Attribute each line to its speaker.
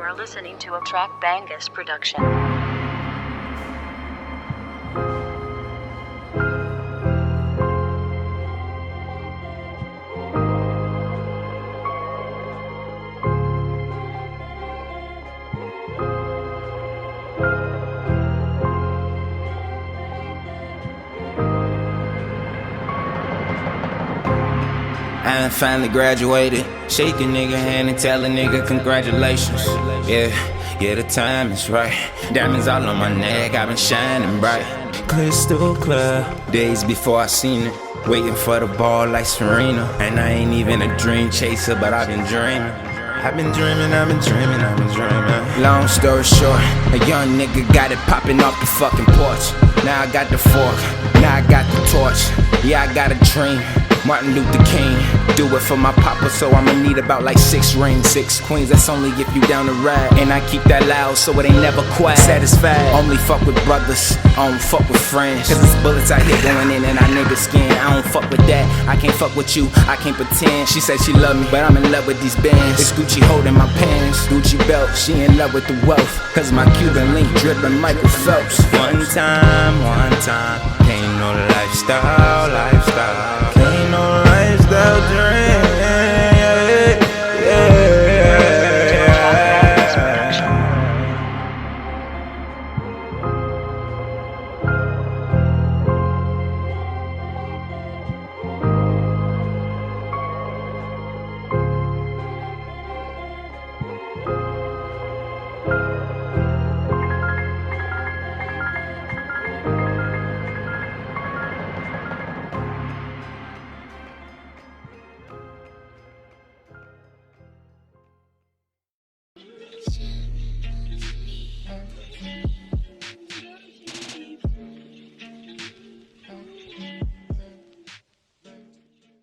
Speaker 1: are listening to a Track Bangus production.
Speaker 2: I done finally graduated. Shake a nigga hand and tell a nigga congratulations. Yeah, the time is right. Diamonds all on my neck, I've been shining bright. Crystal clear, days before I seen it. Waiting for the ball like Serena. And I ain't even a dream chaser, but I've been dreaming. I've been dreaming. Long story short, a young nigga got it popping off the fucking porch. Now I got the fork, now I got the torch. Yeah, I got a dream. Martin Luther King, do it for my papa, so I'ma need about like 6 rings, 6 queens, that's only if you down to ride. And I keep that loud so it ain't never quiet. Satisfied, only fuck with brothers, I don't fuck with friends. Cause it's bullets out here going in and I nigga skin. I don't fuck with that, I can't fuck with you, I can't pretend. She said she love me, but I'm in love with these bands. It's Gucci holding my pants, Gucci belt, she in love with the wealth. Cause my Cuban link dripping Michael Phelps. One time, can't know the lifestyle. Ain't no lifestyle dream.